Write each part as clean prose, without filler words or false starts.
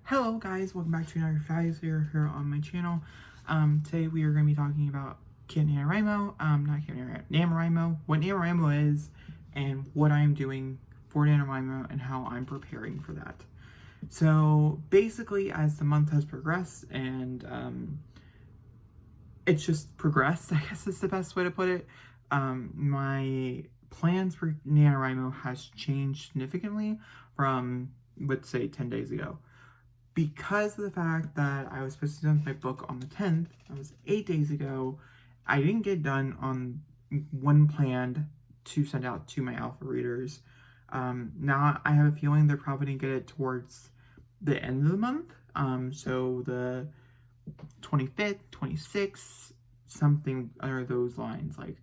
Hello guys, welcome back to another Fabulous video here on my channel. Today we are going to be talking about Nanowrimo, Nanowrimo, what Nanowrimo is, and what I'm doing for Nanowrimo and how I'm preparing for that. So basically, as the month has progressed and it's just progressed, I guess is the best way to put it, my plans for Nanowrimo has changed significantly from, let's say, 10 days ago. Because of the fact that I was supposed to do my book on the 10th, that was 8 days ago, I didn't get done on one planned to send out to my alpha readers. Now I have a feeling they're probably going to get it towards the end of the month. So the 25th, 26th, something under those lines, like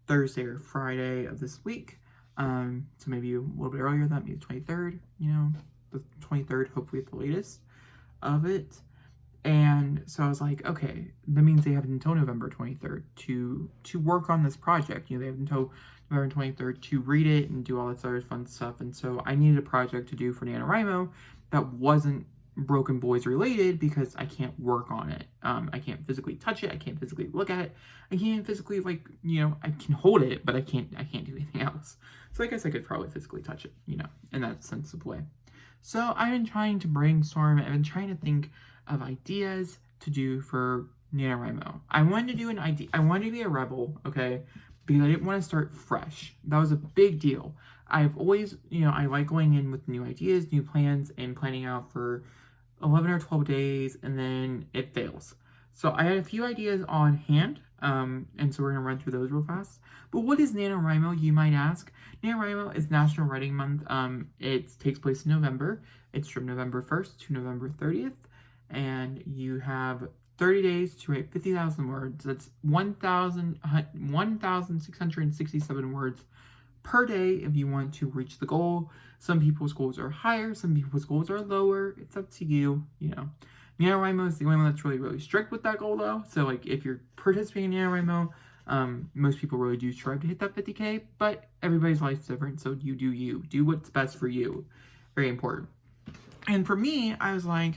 Thursday or Friday of this week. So maybe a little bit earlier than that, maybe the 23rd, the 23rd, hopefully at the latest of it. And so I was like, okay, that means they have until November 23rd to work on this project. They have until November 23rd to read it and do all this other fun stuff. And so I needed a project to do for Nanowrimo that wasn't Broken Boys related because I can't work on it. I can't physically touch it. I can't physically look at it. I can't physically, I can hold it, but I can't do anything else. So I guess I could probably physically touch it, in that sensitive way. So I've been trying to brainstorm. I've been trying to think of ideas to do for Nanowrimo. I wanted to do an idea. I wanted to be a rebel, okay? Because I didn't want to start fresh. That was a big deal. I've always, I like going in with new ideas, new plans, and planning out for 11 or 12 days, and then it fails. So I had a few ideas on hand, and so we're going to run through those real fast. But what is NaNoWriMo, you might ask? NaNoWriMo is National Writing Month. It takes place in November. It's from November 1st to November 30th, and you have 30 days to write 50,000 words. That's 1,667 words per day if you want to reach the goal. Some people's goals are higher, some people's goals are lower. It's up to you, NaNoWriMo is the only one that's really strict with that goal, though. So, if you're participating in NaNoWriMo, most people really do strive to hit that 50K, but everybody's life's different, so you do you. Do what's best for you. Very important. And for me, I was like,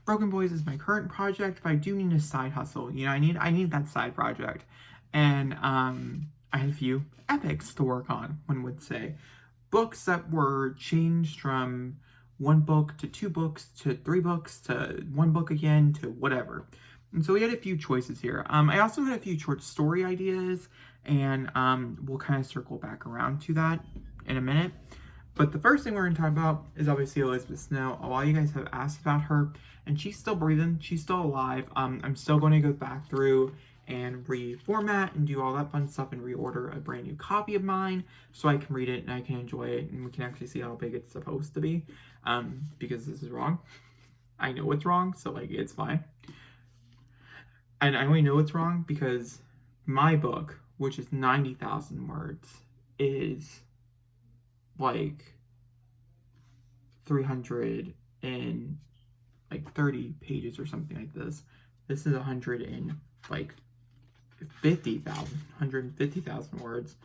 Broken Boys is my current project, but I do need a side hustle. I need that side project. And I had a few epics to work on, one would say. Books that were changed from 1 book to 2 books to 3 books to 1 book again to whatever. And so we had a few choices here. I also had a few short story ideas, and we'll kind of circle back around to that in a minute. But the first thing we're going to talk about is obviously Elizabeth Snow. A lot of you guys have asked about her, and she's still breathing. She's still alive. I'm still going to go back through and reformat and do all that fun stuff and reorder a brand new copy of mine so I can read it and I can enjoy it and we can actually see how big it's supposed to be, because this is wrong. I know it's wrong, so it's fine. And I only know it's wrong because my book, which is 90,000 words, is 330 pages or something like this. This is 150,000 words,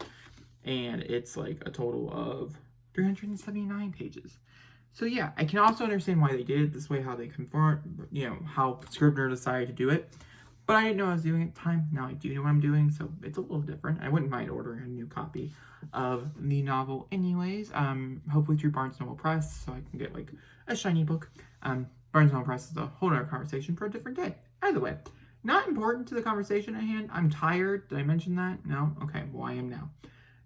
and it's a total of 379 pages. So yeah, I can also understand why they did it this way, how they conform, how Scribner decided to do it. But I didn't know I was doing it at the time. Now I do know what I'm doing, so it's a little different. I wouldn't mind ordering a new copy of the novel anyways. Hopefully through Barnes & Noble Press, so I can get a shiny book. Barnes & Noble Press is a whole other conversation for a different day. Either way, not important to the conversation at hand. I'm tired. Did I mention that? No? Okay, well I am now.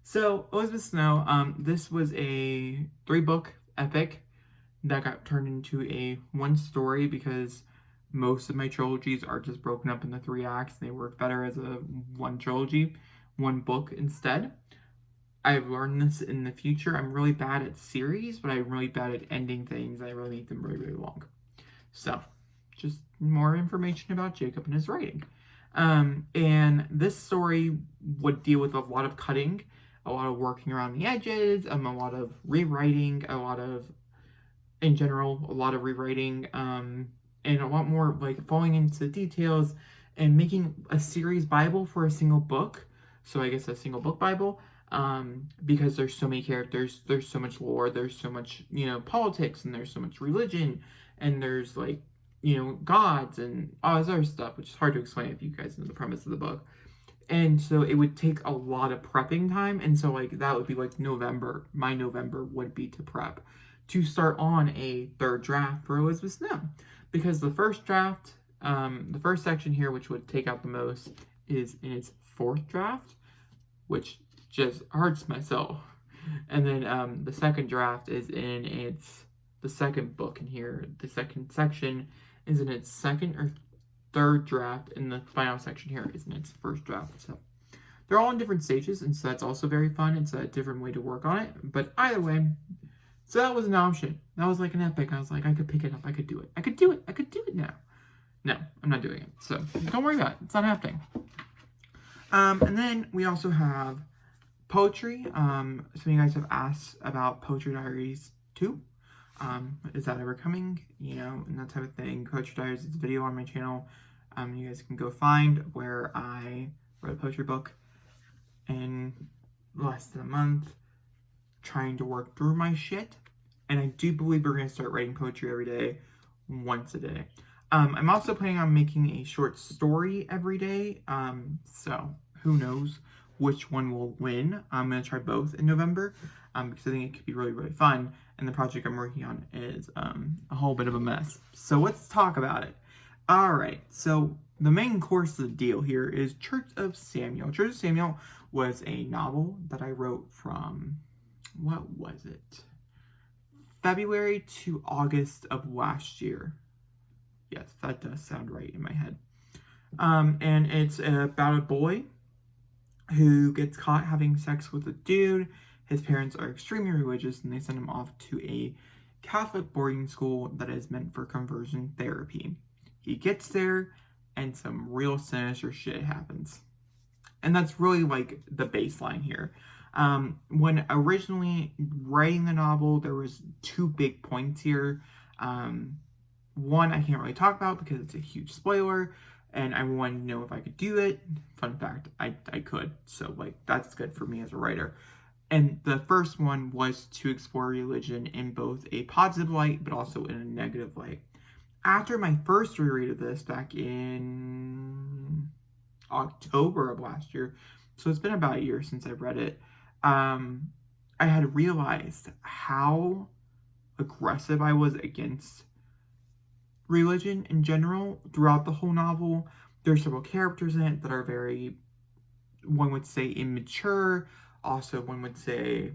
So, Elizabeth Snow, this was a 3-book epic that got turned into a 1 story because most of my trilogies are just broken up into 3 acts and they work better as a 1 trilogy, 1 book instead. I've learned this in the future. I'm really bad at series, but I'm really bad at ending things. I really make them really long. So, just more information about Jacob and his writing. And this story would deal with a lot of cutting, a lot of working around the edges, a lot of rewriting, in general, a lot of rewriting, and a lot more falling into the details and making a series Bible for a single book. So I guess a single book Bible, because there's so many characters, there's so much lore, there's so much, politics, and there's so much religion and there's like, gods and all this other stuff, which is hard to explain if you guys know the premise of the book. And so it would take a lot of prepping time. And so like that would be like November. My November would be to prep to start on a third draft for Elizabeth Snow. Because the first draft, the first section here, which would take out the most, is in its fourth draft, which just hurts my soul. And then the second draft is in the second book in here. The second section is in its second or third draft, and the final section here is in its first draft. So they're all in different stages, and so that's also very fun. It's a different way to work on it. But either way, so that was an option. That was like an epic. I was like, I could pick it up. I could do it. I could do it. I could do it now. No, I'm not doing it. So don't worry about it. It's not happening. And then we also have poetry. Some of you guys have asked about Poetry Diaries 2. Is that ever coming? And that type of thing. Poetry Diaries is a video on my channel. You guys can go find where I wrote a poetry book in less than a month, trying to work through my shit. And I do believe we're going to start writing poetry every day, once a day. I'm also planning on making a short story every day. So who knows which one will win. I'm going to try both in November because I think it could be really, really fun. And the project I'm working on is a whole bit of a mess. So let's talk about it. All right. So the main course of the deal here is Church of Samuel. Church of Samuel was a novel that I wrote from, what was it? February to August of last year. Yes, that does sound right in my head. And it's about a boy who gets caught having sex with a dude. His parents are extremely religious, and they send him off to a Catholic boarding school that is meant for conversion therapy. He gets there, and some real sinister shit happens. And that's really like the baseline here. When originally writing the novel, there was 2 big points here. One I can't really talk about because it's a huge spoiler, and I wanted to know if I could do it. Fun fact, I could. So like that's good for me as a writer. And the first one was to explore religion in both a positive light, but also in a negative light. After my first reread of this back in October of last year, so it's been about a year since I've read it, I had realized how aggressive I was against religion in general throughout the whole novel. There's several characters in it that are very, one would say, immature. Also, one would say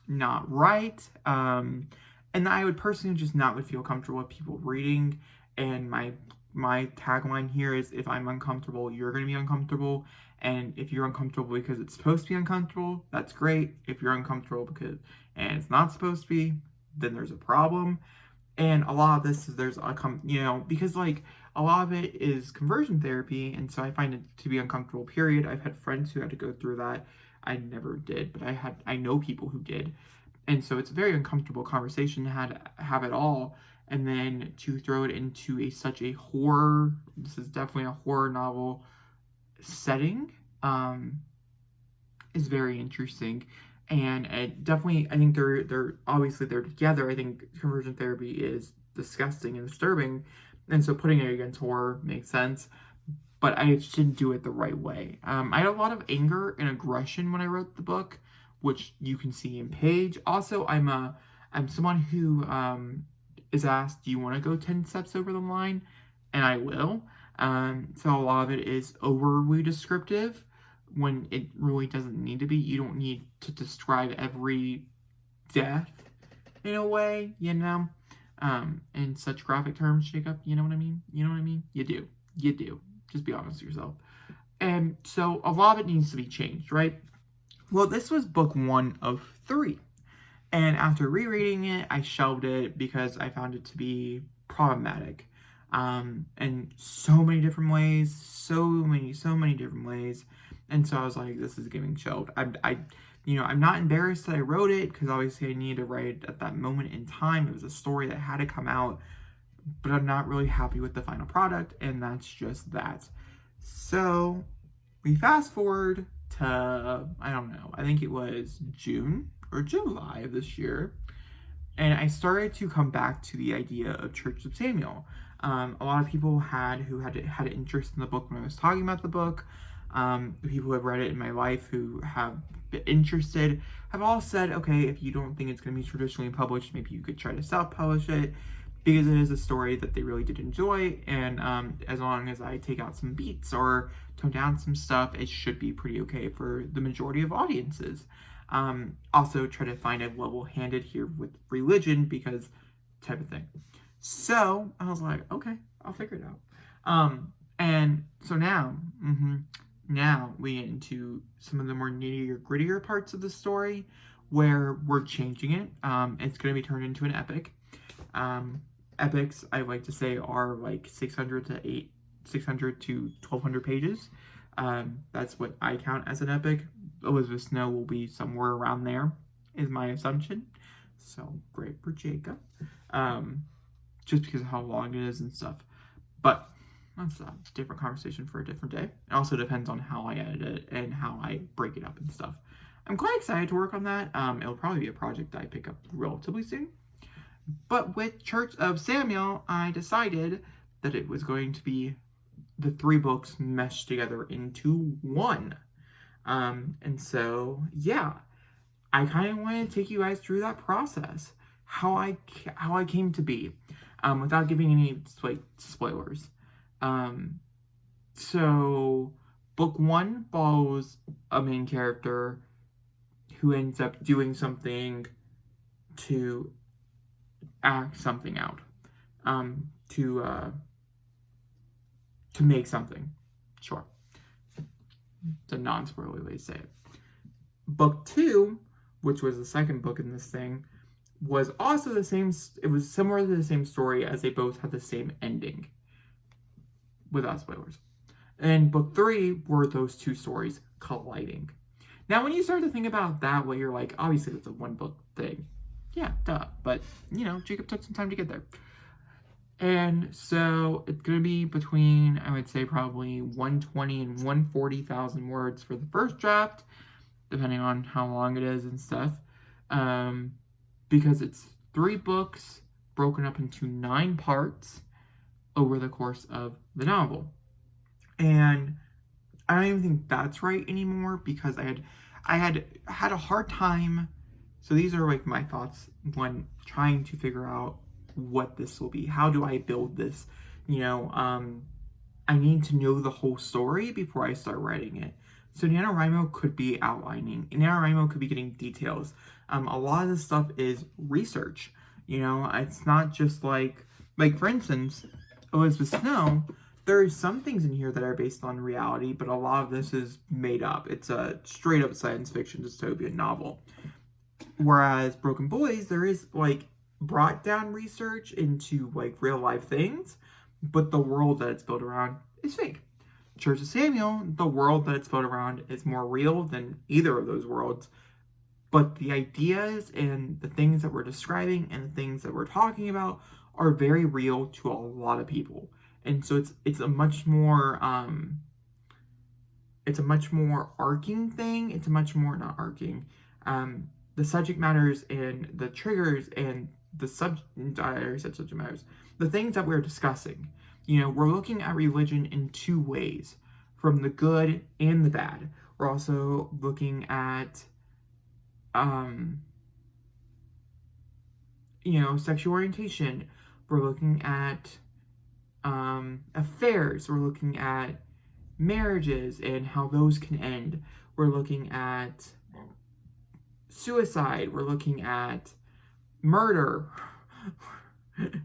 not right. And I would personally just not would feel comfortable with people reading. And my tagline here is, if I'm uncomfortable, you're going to be uncomfortable. And if you're uncomfortable because it's supposed to be uncomfortable, that's great. If you're uncomfortable because and it's not supposed to be, then there's a problem. And a lot of this is because like a lot of it is conversion therapy, and so I find it to be uncomfortable, period. I've had friends who had to go through that. I never did, but I know people who did. And so it's a very uncomfortable conversation to have it all. And then to throw it into such a horror, this is definitely a horror novel setting, is very interesting. And it definitely, I think they're obviously they're together. I think conversion therapy is disgusting and disturbing. And so putting it against horror makes sense. But I just didn't do it the right way. I had a lot of anger and aggression when I wrote the book, which you can see in page. Also, I'm someone who is asked, do you want to go 10 steps over the line? And I will. So a lot of it is overly descriptive when it really doesn't need to be. You don't need to describe every death in a way, in such graphic terms, Jacob. You know what I mean? You do. Just be honest with yourself. And so a lot of it needs to be changed, right? Well, this was book 1 of 3. And after rereading it, I shelved it because I found it to be problematic. In so many different ways, so many different ways. And so I was like, this is getting shelved. I'm not embarrassed that I wrote it, because obviously I needed to write it at that moment in time. It was a story that had to come out, but I'm not really happy with the final product, and that's just that. So we fast forward to, I don't know, I think it was June or July of this year, And I started to come back to the idea of Church of Samuel. A lot of people who had an interest in the book when I was talking about the book. People who have read it in my life who have been interested have all said, okay, if you don't think it's going to be traditionally published, maybe you could try to self-publish it, because it is a story that they really did enjoy, and as long as I take out some beats or tone down some stuff, it should be pretty okay for the majority of audiences. Also try to find a level-handed here with religion, because type of thing. So I was like, okay, I'll figure it out. And so now, now we get into some of the more nittier grittier parts of the story where we're changing it. It's going to be turned into an epic. Epics, I like to say, are like 600 to 1200 pages. That's what I count as an epic. Elizabeth Snow will be somewhere around there, is my assumption. So great for Jacob. Just because of how long it is and stuff. But that's a different conversation for a different day. It also depends on how I edit it and how I break it up and stuff. I'm quite excited to work on that. It'll probably be a project that I pick up relatively soon. But with Church of Samuel, I decided that it was going to be the 3 books meshed together into one. And so, yeah, I kind of want to take you guys through that process, how I came to be, without giving any like spoilers. So book 1 follows a main character who ends up doing something to act something out, to make something. Sure. It's a non-spoiler way to say it. Book 2, which was the second book in this thing, was also the same. It was similar to the same story, as they both had the same ending, without spoilers. And book 3 were those 2 stories colliding. Now, when you start to think about it that way, you're like, obviously it's a 1-book thing. Yeah, duh. But, Jacob took some time to get there. And so it's going to be between, I would say, probably 120 and 140,000 words for the first draft, depending on how long it is and stuff. Because it's 3 books broken up into 9 parts over the course of the novel. And I don't even think that's right anymore, because I had a hard time. So these are like my thoughts when trying to figure out what this will be. How do I build this? I need to know the whole story before I start writing it. So Nanowrimo could be outlining. Nanowrimo could be getting details. A lot of this stuff is research. It's not just like for instance, Elizabeth Snow, there are some things in here that are based on reality, but a lot of this is made up. It's a straight up science fiction dystopian novel. Whereas Broken Boys, there is brought down research into real life things, but the world that it's built around is fake. Church of Samuel, the world that it's built around is more real than either of those worlds, but the ideas and the things that we're describing and the things that we're talking about are very real to a lot of people. And so it's a much more arcing thing. It's a much more not arcing. The subject matters and the triggers and the subject matters. The things that we're discussing. We're looking at religion in 2 ways, from the good and the bad. We're also looking at sexual orientation. We're looking at affairs. We're looking at marriages and how those can end. We're looking at suicide. We're looking at murder.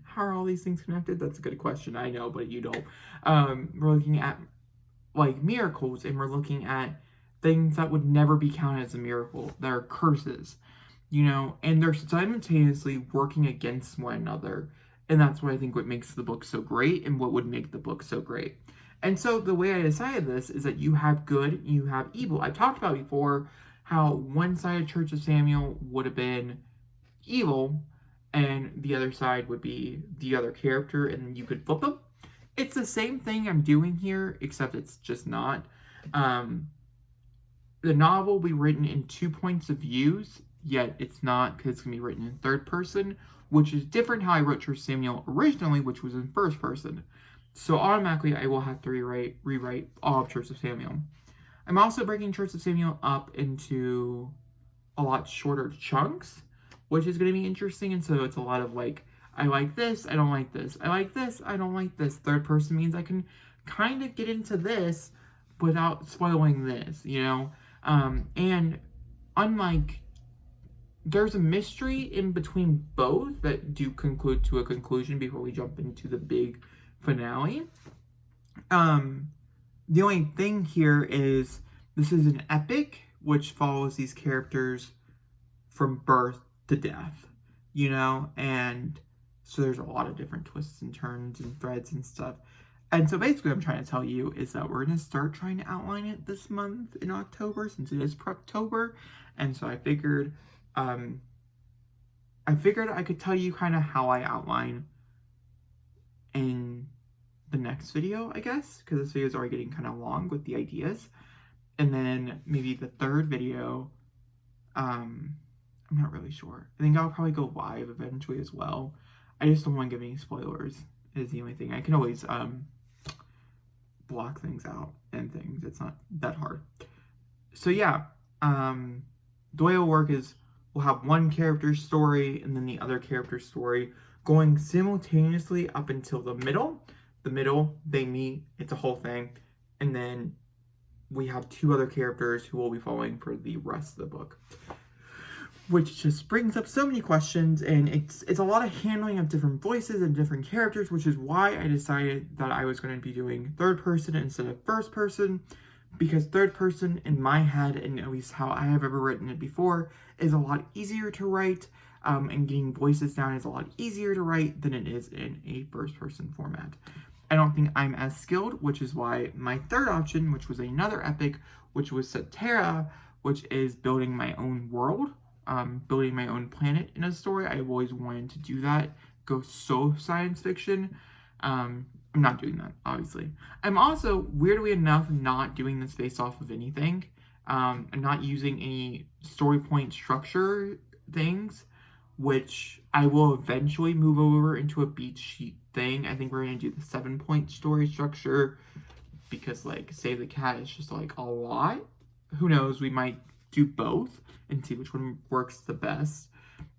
How are all these things connected? That's a good question. I know, but you don't. We're looking at miracles, and we're looking at things that would never be counted as a miracle. That are curses, and they're simultaneously working against one another. And that's what I think what makes the book so great, and what would make the book so great. And so the way I decided this is that you have good, you have evil. I've talked about before how one side of Church of Samuel would have been evil, and the other side would be the other character, and you could flip them. It's the same thing I'm doing here, except it's just not. The novel will be written in 2 points of views, yet it's not, because it's going to be written in third person, which is different how I wrote Church of Samuel originally, which was in first person. So automatically I will have to rewrite all of Church of Samuel. I'm also breaking Church of Samuel up into a lot shorter chunks, which is going to be interesting. And so it's a lot of like, I like this, I don't like this. I like this, I don't like this. Third person means I can kind of get into this without spoiling this, you know? And unlike, there's a mystery in between both that do conclude to a conclusion before we jump into the big finale. The only thing here is this is an epic which follows these characters from birth to death, you know, and so there's a lot of different twists and turns and threads and stuff. And so basically what I'm trying to tell you is that we're going to start trying to outline it this month in October, since it is Preptober. And so I figured I could tell you kind of how I outline in the next video, I guess, because this video is already getting kind of long with the ideas. And then maybe the third video, I'm not really sure. I think I'll probably go live eventually as well. I just don't want to give any spoilers, is the only thing. I can always block things out and things. It's not that hard. So yeah, the way it'll work is we'll have one character's story and then the other character's story going simultaneously up until the middle. The middle, they meet, it's a whole thing. And then we have two other characters who will be following for the rest of the book. Which just brings up so many questions, and it's a lot of handling of different voices and different characters, which is why I decided that I was going to be doing third person instead of first person, because third person in my head, and at least how I have ever written it before, is a lot easier to write, and getting voices down is a lot easier to write than it is in a first person format. I don't think I'm as skilled, which is why my third option, which was another epic, which was Satera, which is building my own world, building my own planet in a story. I've always wanted to do that, go so science fiction. I'm not doing that, obviously. I'm also, weirdly enough, not doing this based off of anything. I'm not using any story point structure things, which I will eventually move over into a beat sheet thing. I think we're going to do the 7-point story structure because, like, Save the Cat is just, like, a lot. Who knows? We might do both and see which one works the best.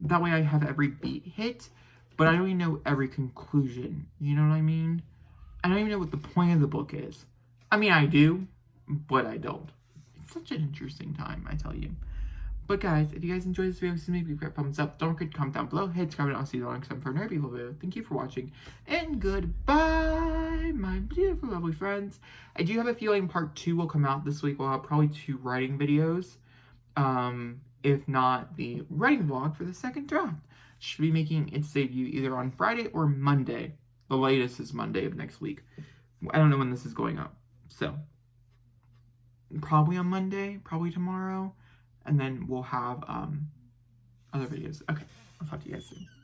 That way I have every beat hit, but I don't even know every conclusion. You know what I mean? I don't even know what the point of the book is. I mean, I do, but I don't. It's such an interesting time, I tell you. But guys, if you guys enjoyed this video, please give it a thumbs up. Don't forget to comment down below. Hit subscribe and I'll see you next time for another beautiful video. Thank you for watching, and goodbye, my beautiful, lovely friends. I do have a feeling part 2 will come out this week. We'll have probably 2 writing videos. If not the writing vlog for the second draft. Should be making its debut either on Friday or Monday. The latest is Monday of next week. I don't know when this is going up. So, probably on Monday, probably tomorrow. And then we'll have other videos. Okay, I'll talk to you guys soon.